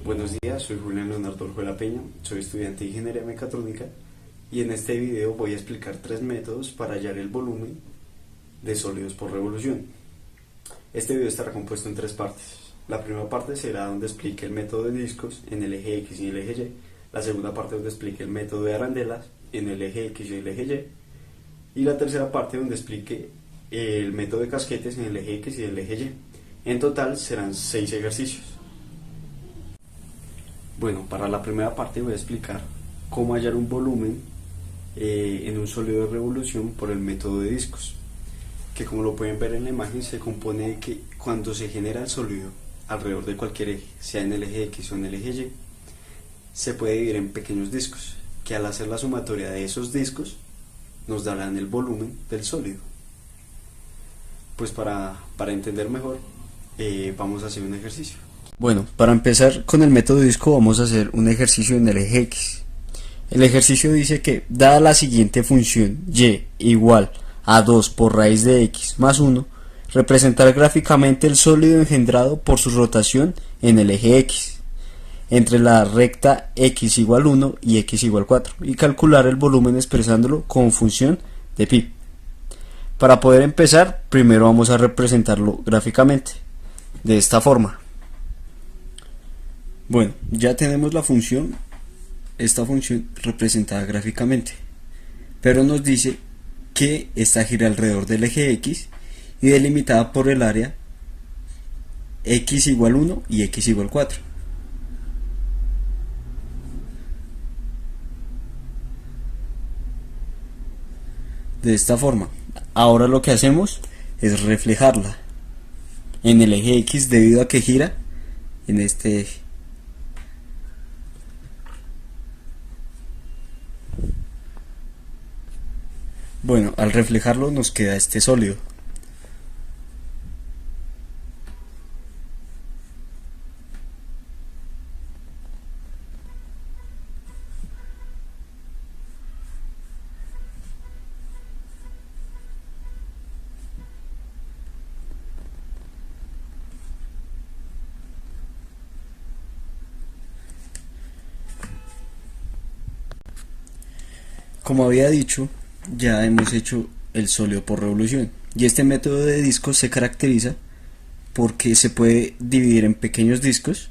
Buenos días, soy Julián Leonardo Orjuela Peña, soy estudiante de Ingeniería Mecatrónica y en este video voy a explicar tres métodos para hallar el volumen de sólidos por revolución. Este video estará compuesto en tres partes. La primera parte será donde explique el método de discos en el eje X y el eje Y, la segunda parte donde explique el método de arandelas en el eje X y el eje Y, y la tercera parte donde explique el método de casquetes en el eje X y el eje Y. En total serán 6 ejercicios. Bueno, para la primera parte voy a explicar cómo hallar un volumen en un sólido de revolución por el método de discos, que como lo pueden ver en la imagen se compone de que cuando se genera el sólido alrededor de cualquier eje, sea en el eje X o en el eje Y, se puede dividir en pequeños discos, que al hacer la sumatoria de esos discos nos darán el volumen del sólido. Pues para entender mejor, vamos a hacer un ejercicio. Bueno, para empezar con el método disco vamos a hacer un ejercicio en el eje X. El ejercicio dice que, dada la siguiente función y igual a 2 por raíz de x más 1, representar gráficamente el sólido engendrado por su rotación en el eje X, entre la recta x igual 1 y x igual 4, y calcular el volumen expresándolo como función de pi. Para poder empezar, primero vamos a representarlo gráficamente, de esta forma. Bueno, ya tenemos esta función representada gráficamente, pero nos dice que esta gira alrededor del eje X y delimitada por el área x igual 1 y x igual 4. De esta forma, ahora lo que hacemos es reflejarla en el eje X debido a que gira en este eje. Bueno, al reflejarlo nos queda este sólido. Como había dicho, ya hemos hecho el sólido por revolución, y este método de discos se caracteriza porque se puede dividir en pequeños discos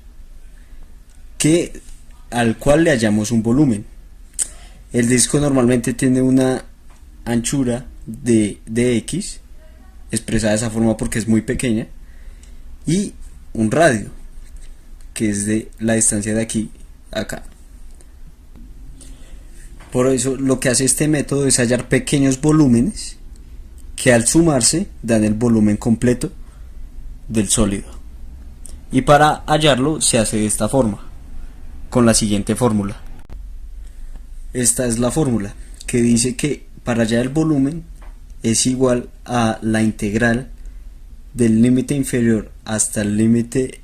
al cual le hallamos un volumen. El disco normalmente tiene una anchura de x, expresada de esa forma porque es muy pequeña, y un radio, que es de la distancia de aquí a acá. Por eso lo que hace este método es hallar pequeños volúmenes que al sumarse dan el volumen completo del sólido. Y para hallarlo se hace de esta forma, con la siguiente fórmula. Esta es la fórmula que dice que para hallar el volumen es igual a la integral del límite inferior hasta el límite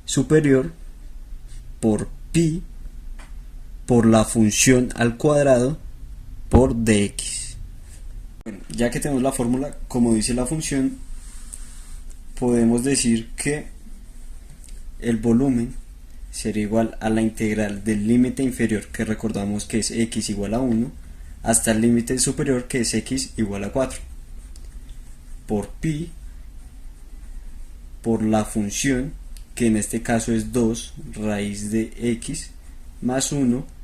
superior por pi por la función al cuadrado por dx. Bueno, ya que tenemos la fórmula, como dice la función, podemos decir que el volumen será igual a la integral del límite inferior, que recordamos que es x igual a 1, hasta el límite superior, que es x igual a 4, por pi por la función, que en este caso es 2 raíz de x más 1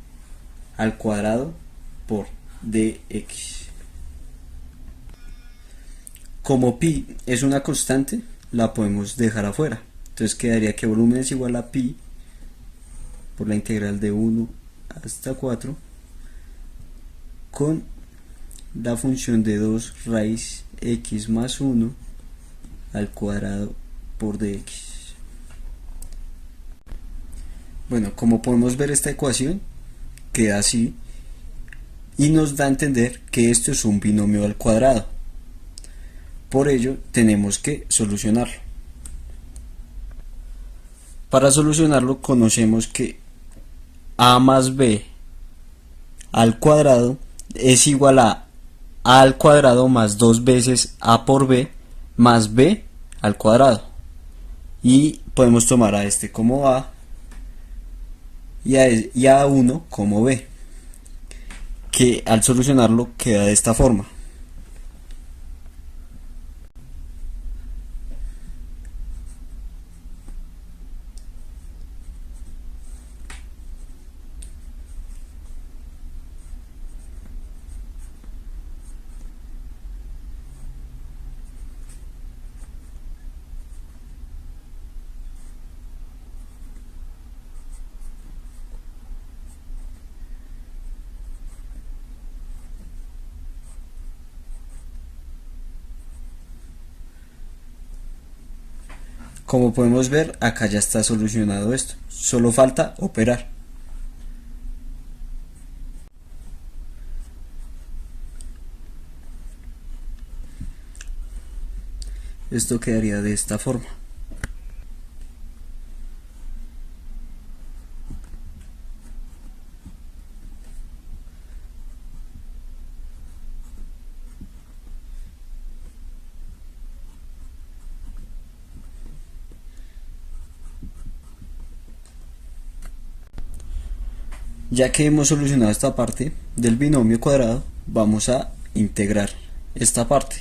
al cuadrado por dx. Como pi es una constante, la podemos dejar afuera, entonces quedaría que volumen es igual a pi por la integral de 1 hasta 4 con la función de 2 raíz x más 1 al cuadrado por dx. Bueno, como podemos ver, esta ecuación queda así y nos da a entender que esto es un binomio al cuadrado. Por ello tenemos que solucionarlo. Para solucionarlo conocemos que a más b al cuadrado es igual a al cuadrado más 2 veces a por b más b al cuadrado, y podemos tomar a este como a y a 1 como b, que al solucionarlo queda de esta forma. Como podemos ver, acá ya está solucionado esto, solo falta operar. Esto quedaría de esta forma. Ya que hemos solucionado esta parte del binomio cuadrado, vamos a integrar esta parte,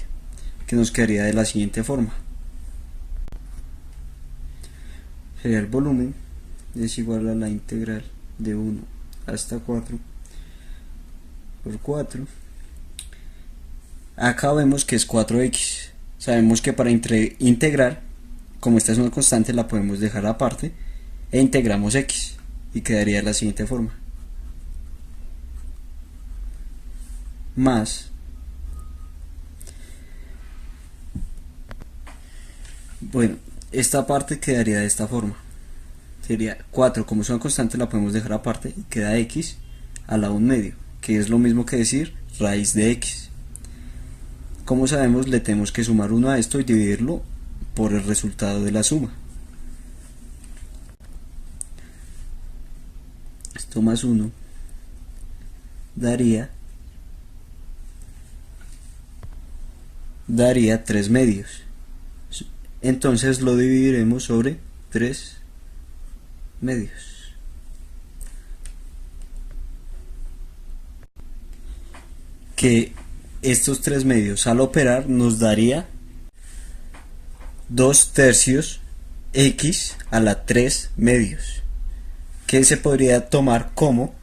que nos quedaría de la siguiente forma. Sería el volumen es igual a la integral de 1 hasta 4 por 4. Acá vemos que es 4x. Sabemos que para integrar, como esta es una constante, la podemos dejar aparte e integramos x y quedaría de la siguiente forma. Más esta parte quedaría de esta forma. Sería 4, como es una constante, la podemos dejar aparte y queda x a la 1/2, que es lo mismo que decir raíz de x. Como sabemos, le tenemos que sumar 1 a esto y dividirlo por el resultado de la suma. Esto más 1 daría 3/2. Entonces lo dividiremos sobre 3/2. Que estos 3/2 al operar nos daría 2/3 x a la 3/2, que se podría tomar como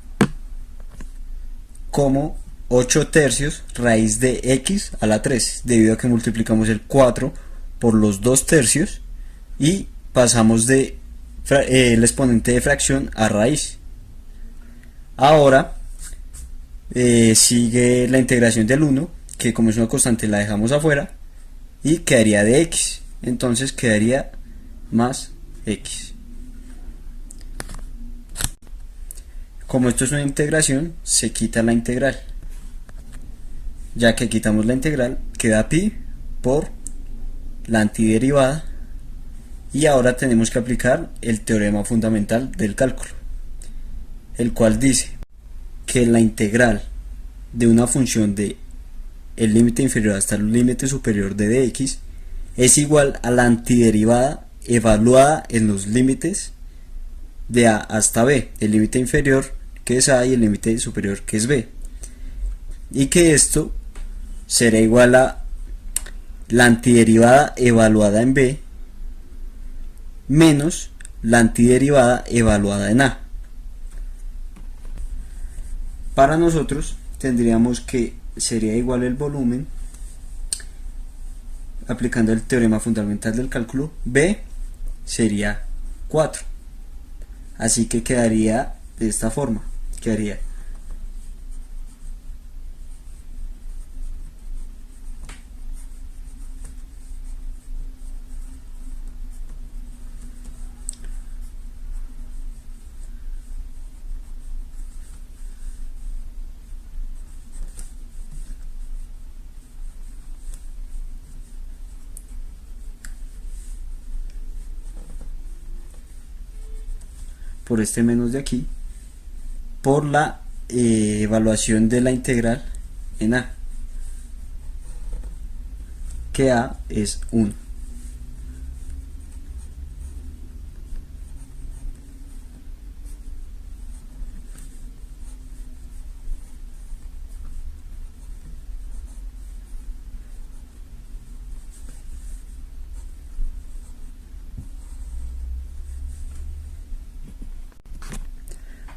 8/3 raíz de x a la 3, debido a que multiplicamos el 4 por los 2/3 y pasamos de el exponente de fracción a raíz. Ahora sigue la integración del 1, que como es una constante la dejamos afuera, y quedaría de x, entonces quedaría más x. Como esto es una integración, se quita la integral. Ya que quitamos la integral, queda pi por la antiderivada, y ahora tenemos que aplicar el teorema fundamental del cálculo, el cual dice que la integral de una función de el límite inferior hasta el límite superior de dx es igual a la antiderivada evaluada en los límites de a hasta b, el límite inferior que es a y el límite superior que es b, y que esto será igual a la antiderivada evaluada en b menos la antiderivada evaluada en a. Para nosotros tendríamos que sería igual el volumen, aplicando el teorema fundamental del cálculo, b sería 4, así que quedaría de esta forma, quedaría por este menos de aquí, por la evaluación de la integral en a, que a es 1.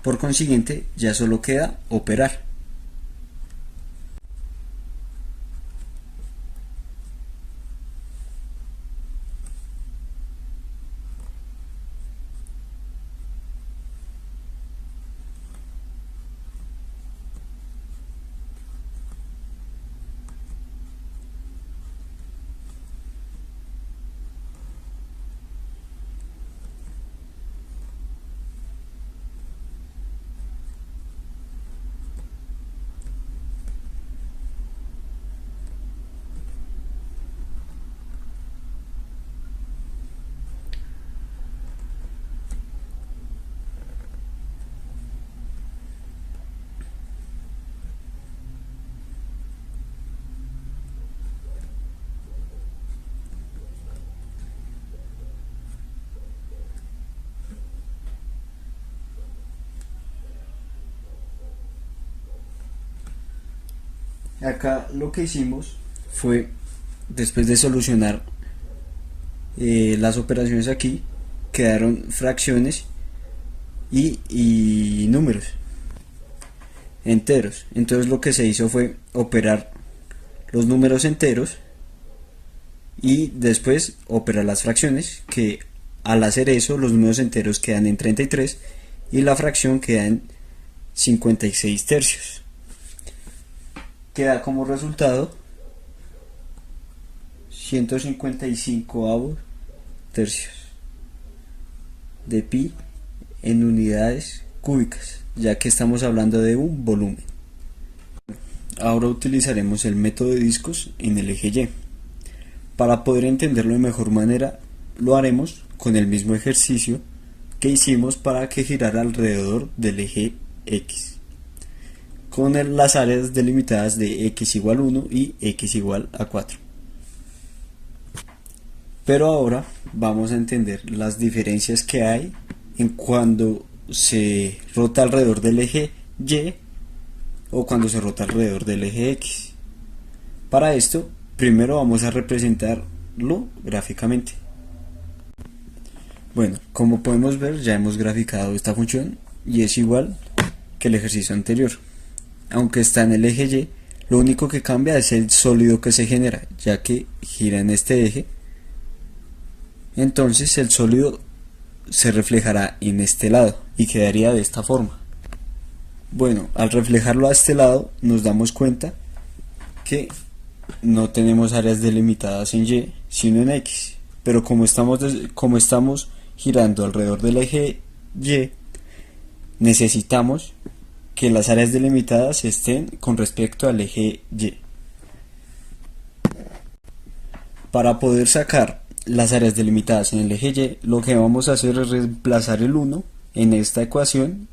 Por consiguiente, ya solo queda operar. Acá lo que hicimos fue, después de solucionar las operaciones aquí, quedaron fracciones y números enteros. Entonces lo que se hizo fue operar los números enteros y después operar las fracciones, que al hacer eso los números enteros quedan en 33 y la fracción queda en 56 tercios. Queda como resultado 155 tercios de pi en unidades cúbicas, ya que estamos hablando de un volumen. Ahora utilizaremos el método de discos en el eje Y. Para poder entenderlo de mejor manera, lo haremos con el mismo ejercicio que hicimos para que girara alrededor del eje X, con las áreas delimitadas de x igual 1 y x igual a 4. Pero ahora vamos a entender las diferencias que hay en cuando se rota alrededor del eje Y o cuando se rota alrededor del eje X. Para esto, primero vamos a representarlo gráficamente. Bueno, como podemos ver, ya hemos graficado esta función y es igual que el ejercicio anterior. Aunque está en el eje Y, lo único que cambia es el sólido que se genera, ya que gira en este eje. Entonces el sólido se reflejará en este lado y quedaría de esta forma. Bueno, al reflejarlo a este lado nos damos cuenta que no tenemos áreas delimitadas en Y, sino en X. Pero como estamos girando alrededor del eje Y, necesitamos que las áreas delimitadas estén con respecto al eje Y. Para poder sacar las áreas delimitadas en el eje Y, lo que vamos a hacer es reemplazar el 1 en esta ecuación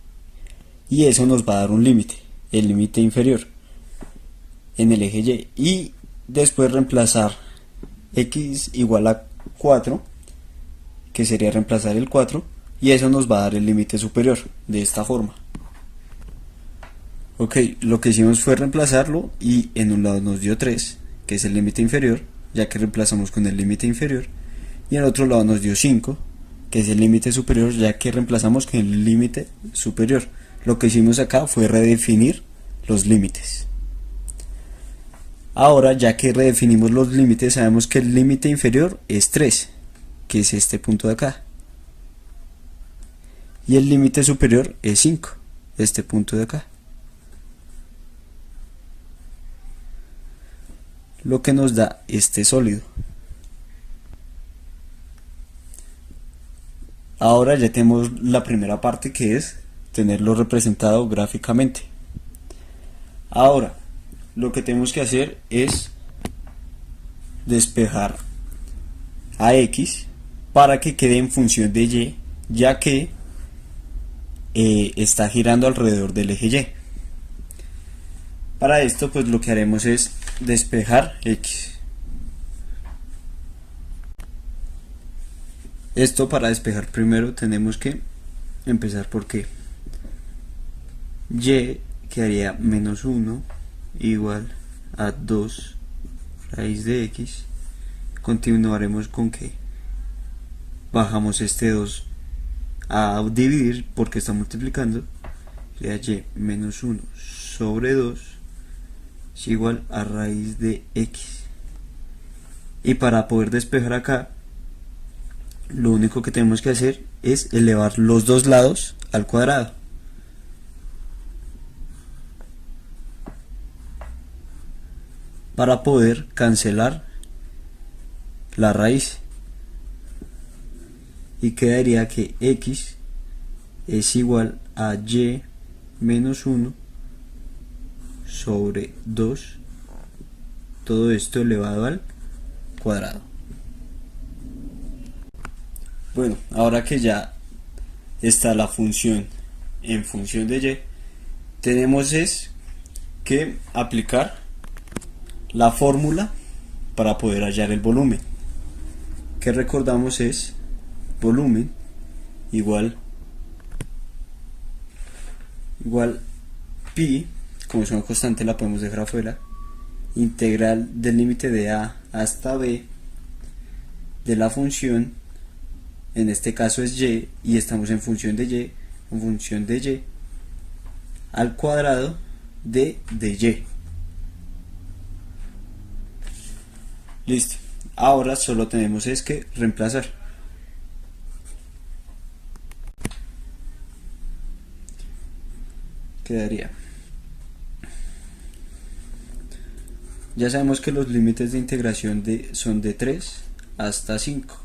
y eso nos va a dar un límite, el límite inferior en el eje Y, y después reemplazar x igual a 4, que sería reemplazar el 4, y eso nos va a dar el límite superior de esta forma. Ok, lo que hicimos fue reemplazarlo y en un lado nos dio 3, que es el límite inferior, ya que reemplazamos con el límite inferior, y en el otro lado nos dio 5, que es el límite superior, ya que reemplazamos con el límite superior. Lo que hicimos acá fue redefinir los límites. Ahora, ya que redefinimos los límites, sabemos que el límite inferior es 3, que es este punto de acá, y el límite superior es 5, este punto de acá. Lo que nos da este sólido. Ahora ya tenemos la primera parte, que es tenerlo representado gráficamente. Ahora lo que tenemos que hacer es despejar a X para que quede en función de Y, ya que está girando alrededor del eje Y. Para esto pues lo que haremos es despejar X. Esto, para despejar primero tenemos que empezar porque Y quedaría menos 1 igual a 2 raíz de X. Continuaremos con que bajamos este 2 a dividir porque está multiplicando sea y menos 1 sobre 2 es igual a raíz de x. Y para poder despejar acá, lo único que tenemos que hacer es elevar los dos lados al cuadrado. Para poder cancelar la raíz. Y quedaría que x es igual a y menos 1 sobre 2, todo esto elevado al cuadrado. Bueno, ahora que ya está la función en función de y, tenemos es que aplicar la fórmula para poder hallar el volumen, que recordamos es volumen igual pi, como es una constante la podemos dejar afuera, integral del límite de a hasta b de la función, en este caso es y estamos en función de y al cuadrado de y. Listo, ahora solo tenemos es que reemplazar. Quedaría, ya sabemos que los límites de integración son de 3 hasta 5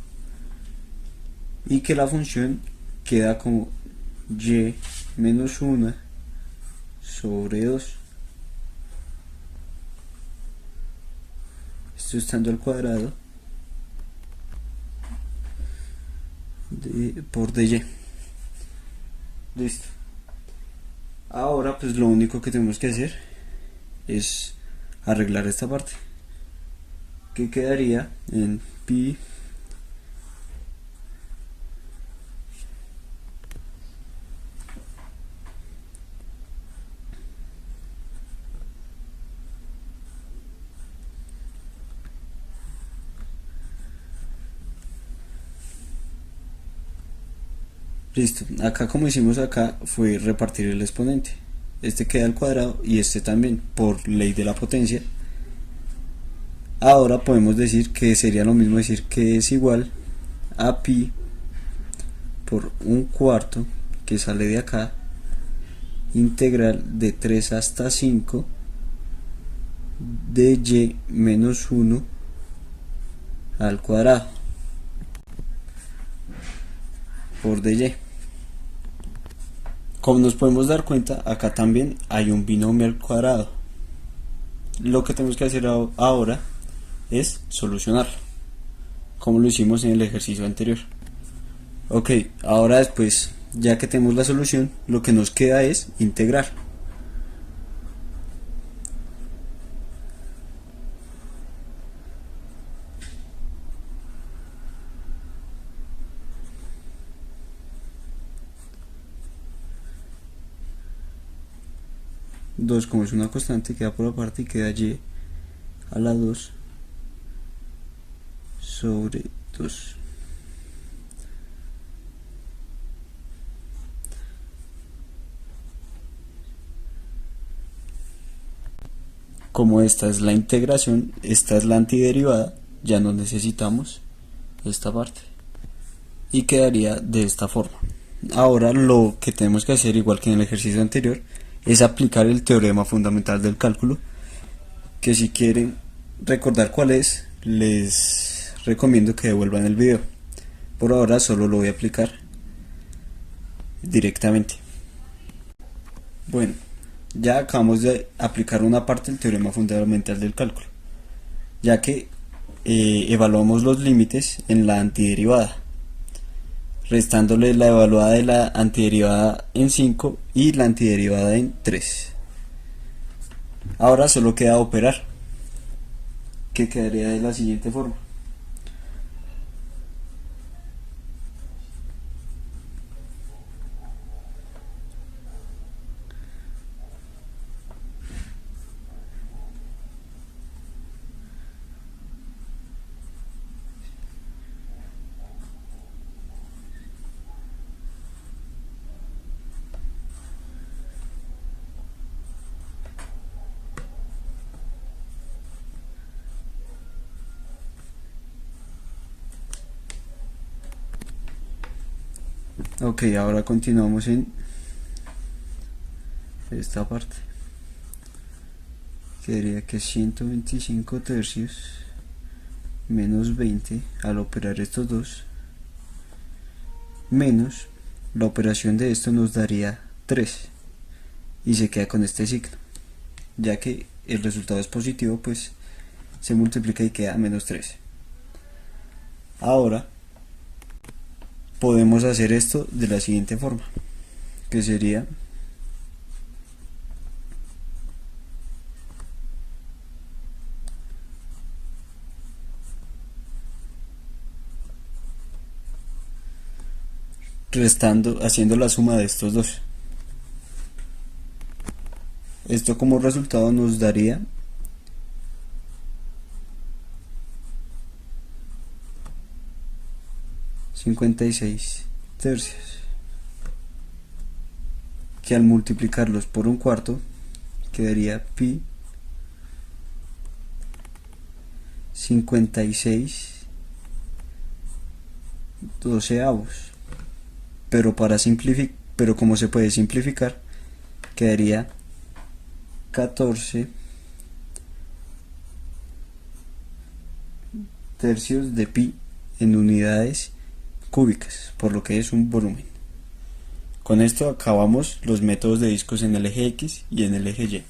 y que la función queda como y menos 1 sobre 2, esto estando al cuadrado por dy. Listo. Ahora pues lo único que tenemos que hacer es arreglar esta parte, que quedaría en pi listo. Acá, como hicimos acá, fue repartir el exponente, este queda al cuadrado y este también por ley de la potencia. Ahora podemos decir que sería lo mismo decir que es igual a pi por 1/4 que sale de acá, integral de 3 hasta 5 de y menos 1 al cuadrado por dy. Como nos podemos dar cuenta, acá también hay un binomio al cuadrado. Lo que tenemos que hacer ahora es solucionarlo, como lo hicimos en el ejercicio anterior. Ok, ahora después, ya que tenemos la solución, lo que nos queda es integrar. Dos, como es una constante, queda por aparte y queda y a la 2 sobre 2. Como esta es la integración, esta es la antiderivada, ya no necesitamos esta parte y quedaría de esta forma. Ahora lo que tenemos que hacer, igual que en el ejercicio anterior, es aplicar el teorema fundamental del cálculo, que si quieren recordar cuál es, les recomiendo que devuelvan el video. Por ahora solo lo voy a aplicar directamente. Bueno, ya acabamos de aplicar una parte del teorema fundamental del cálculo, ya que evaluamos los límites en la antiderivada, restándole la evaluada de la antiderivada en 5 y la antiderivada en 3. Ahora solo queda operar, que quedaría de la siguiente forma. Ok, ahora continuamos en esta parte. Quedaría que 125 tercios menos 20 al operar estos dos, menos la operación de esto nos daría 3 y se queda con este signo. Ya que el resultado es positivo, pues se multiplica y queda menos 3. Ahora podemos hacer esto de la siguiente forma, que sería haciendo la suma de estos dos. Esto como resultado nos daría 56 tercios, que al multiplicarlos por un cuarto quedaría pi 56 doceavos, pero como se puede simplificar, quedaría 14 tercios de pi en unidades cúbicas, por lo que es un volumen. Con esto acabamos los métodos de discos en el eje X y en el eje Y.